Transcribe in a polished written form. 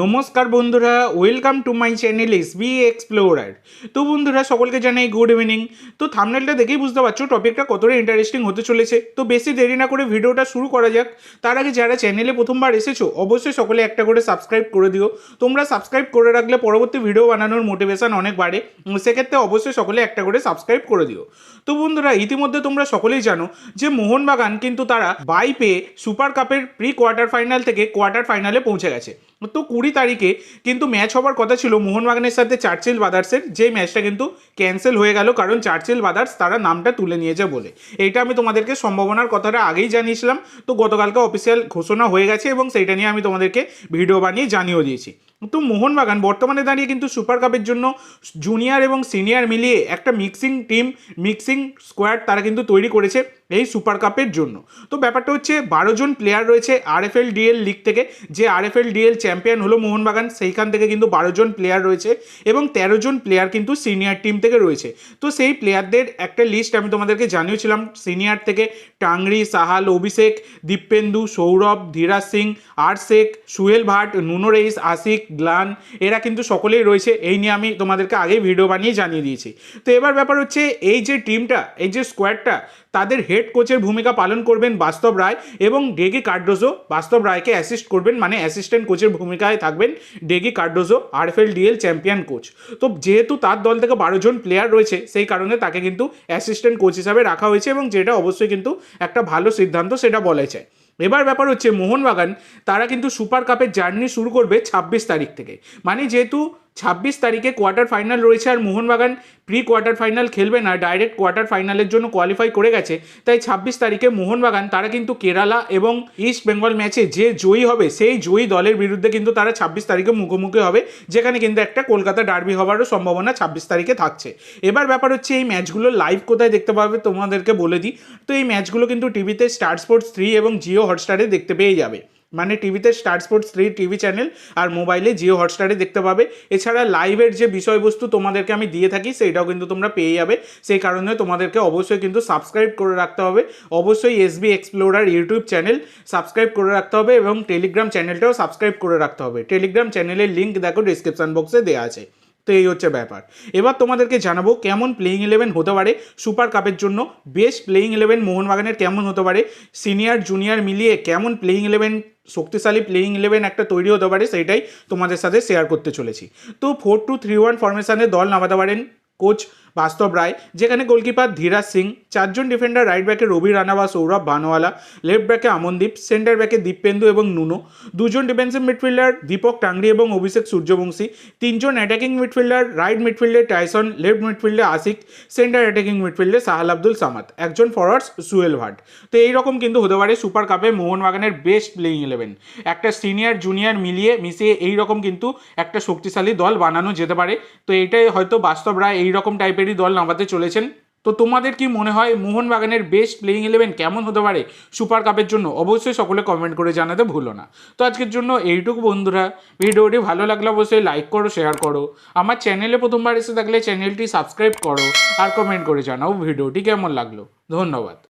নমস্কার বন্ধুরা, welcome to my channel SB explorer. তো বন্ধুরা সকলকে জানাই গুড ইভিনিং। তো থাম্বনেলটা দেখেই বুঝতে পারছো টপিকটা কতটা ইন্টারেস্টিং হতে চলেছে। তো বেশি দেরি না করে ভিডিওটা শুরু করা যাক। তার আগে যারা চ্যানেলে প্রথমবার এসেছো অবশ্যই সকলে একটা করে সাবস্ক্রাইব করে দিও। তোমরা সাবস্ক্রাইব করে রাখলে পরবর্তী ভিডিও বানানোর মোটিভেশন অনেক বাড়ে, সেক্ষেত্রে অবশ্যই সকলে একটা করে সাবস্ক্রাইব করে দিও। তো বন্ধুরা ইতিমধ্যে তোমরা সকলেই জানো যে মোহনবাগান কিন্তু তারা বাই পেয়ে সুপার কাপের প্রি কোয়ার্টার ফাইনাল থেকে কোয়ার্টার ফাইনালে পৌঁছে গেছে। তো 20 তারিখে কিন্তু ম্যাচ হওয়ার কথা ছিল মোহনবাগানের সাথে চার্চিল ব্রাদার্সের, যে ম্যাচটা কিন্তু ক্যান্সেল হয়ে গেল কারণ চার্চিল ব্রাদার্স তারা নামটা তুলে নিয়েছে বলে। এইটা আমি তোমাদেরকে সম্ভাবনার কথাটা আগেই জানিয়েছিলাম। তো গতকালকে অফিসিয়াল ঘোষণা হয়ে গেছে এবং সেইটা নিয়ে আমি তোমাদেরকে ভিডিও বানিয়ে জানিয়েও দিয়েছি। তো মোহনবাগান বর্তমানে দাঁড়িয়ে কিন্তু সুপার কাপের জন্য জুনিয়র এবং সিনিয়র মিলিয়ে একটা মিক্সিং স্কোয়াড তারা কিন্তু তৈরি করেছে এই সুপার কাপের জন্য। তো ব্যাপারটা হচ্ছে 12 জন প্লেয়ার রয়েছে আরএফএল ডিএল লিগ থেকে, যে আরএফএল ডিএল চ্যাম্পিয়ন হলো মোহনবাগান, সেইখান থেকে কিন্তু 12 জন প্লেয়ার রয়েছে এবং 13 জন প্লেয়ার কিন্তু সিনিয়র টিম থেকে রয়েছে। তো সেই প্লেয়ারদের একটা লিস্ট আমি তোমাদেরকে জানিয়েছিলাম। সিনিয়র থেকে টাংরি, সাহাল, অভিষেক, দীপেন্দু, সৌরভ, ধীরাজ সিং, আর শেখ, সুহেল ভাট, নুনো রেইস, আশিক, গ্লান, এরা কিন্তু সকলেই রয়েছে। এই নিয়ে আমি তোমাদেরকে আগেই ভিডিও বানিয়ে জানিয়ে দিয়েছি। তো এবার ব্যাপার হচ্ছে এই যে টিমটা, এই যে স্কোয়াডটা, তাদের হেড কোচের ভূমিকা পালন করবেন বাস্তব রায় এবং ডেগি কার্ডোজো বাস্তব রায়কে অ্যাসিস্ট করবেন, মানে অ্যাসিস্ট্যান্ট কোচের ভূমিকায় থাকবেন Deggie Cardozo, RFL DL champion coach. তো যেহেতু তার দল থেকে 12 জন প্লেয়ার রয়েছে সেই কারণে তাকে কিন্তু অ্যাসিস্ট্যান্ট কোচ হিসাবে রাখা হয়েছে এবং যেটা অবশ্যই কিন্তু একটা ভালো সিদ্ধান্ত, সেটা বলা যায়। এবার ব্যাপার হচ্ছে মোহনবাগান তারা কিন্তু সুপার কাপের জার্নি শুরু করবে 26 তারিখ থেকে। মানে যেহেতু 26 তারিখে কোয়ার্টার ফাইনাল রয়েছে আর মোহনবাগান প্রি কোয়ার্টার ফাইনাল খেলবে না, ডাইরেক্ট কোয়ার্টার ফাইনালের জন্য কোয়ালিফাই করে গেছে, তাই 26 তারিখে মোহনবাগান তারা কিন্তু কেরালা এবং ইস্ট বেঙ্গল ম্যাচে যে জয়ী হবে সেই জয়ী দলের বিরুদ্ধে কিন্তু তারা 26 তারিখে মুখোমুখি হবে, যেখানে কিন্তু একটা কলকাতা ডার্বি হওয়ারও সম্ভাবনা 26 তারিখে থাকছে। এবার ব্যাপার হচ্ছে এই ম্যাচগুলো লাইভ কোথায় দেখতে পাবে তোমাদেরকে বলে দিই। তো এই ম্যাচগুলো কিন্তু টিভিতে স্টার স্পোর্টস 3 এবং জিও হটস্টারে দেখতে পেয়ে যাবে। মানে টিভিতে স্টার স্পোর্টস 3 টিভি চ্যানেল আর মোবাইলে জিও হটস্টারে দেখতে পাবে। এছাড়া লাইভের যে বিষয়বস্তু তোমাদেরকে আমি দিয়ে থাকি সেইটাও কিন্তু তোমরা পেয়ে যাবে। সেই কারণে তোমাদেরকে অবশ্যই কিন্তু সাবস্ক্রাইব করে রাখতে হবে। অবশ্যই SB explorer YouTube channel subscribe করে রাখতে হবে এবং টেলিগ্রাম চ্যানেলটাও সাবস্ক্রাইব করে রাখতে হবে। টেলিগ্রাম চ্যানেলের লিঙ্ক দেখো ডিসক্রিপশন বক্সে দেওয়া আছে। তো এই হচ্ছে ব্যাপার। এবার তোমাদেরকে জানাবো কেমন প্লেইং 11 হতে পারে সুপার কাপের জন্য। বেস্ট প্লেইং 11 মোহনবাগানের কেমন হতে পারে, সিনিয়র জুনিয়র মিলিয়ে কেমন প্লেইং 11, শক্তিশালী প্লেইং 11 একটা তৈরি হতে পারে, সেইটাই তোমাদের সাথে শেয়ার করতে চলেছি। তো 4-2-3-1 ফরমেশনে দল নামাতে পারেন কোচ বাস্তব রায়, যেখানে গোলকিপার ধীরাজ সিং, 4 জন ডিফেন্ডার, রাইট ব্যাকে রবি রানা বা সৌরভ ভানুয়ালা, লেফট ব্যাকে আমনদীপ, সেন্টার ব্যাকে দীপেন্দু এবং নুনো, 2 জন ডিফেন্সিভ মিডফিল্ডার দীপক টাংরি এবং অভিষেক সূর্যবংশী, 3 জন অ্যাটাকিং মিডফিল্ডার, রাইট মিডফিল্ডে টাইসন, লেফট মিডফিল্ডে আশিক, সেন্টার অ্যাটাকিং মিডফিল্ডে সাহাল আব্দুল সামাদ, 1 জন ফরওয়ার্ডস সুহেল ভাট। তো এইরকম কিন্তু হতে পারে সুপার কাপে মোহনবাগানের বেস্ট প্লেইং 11। একটা সিনিয়র জুনিয়র মিশিয়ে এইরকম কিন্তু একটা শক্তিশালী দল বানানো যেতে পারে। তো এইটাই হয়তো বাস্তব রায় এইরকম টাইপেরই দল নামাতে চলেছেন। তো তোমাদের কি মনে হয় মোহনবাগানের বেস্ট প্লেইং 11 কেমন হতে পারে সুপার কাপের জন্য? অবশ্যই সকলে কমেন্ট করে জানাতে ভুলো না। তো আজকের জন্য এইটুকু বন্ধুরা। ভিডিওটি ভালো লাগলে অবশ্যই লাইক করো, শেয়ার করো। আমার চ্যানেলে প্রথমবার এসে থাকলে চ্যানেলটি সাবস্ক্রাইব করো আর কমেন্ট করে জানাও ভিডিওটি কেমন লাগলো। ধন্যবাদ।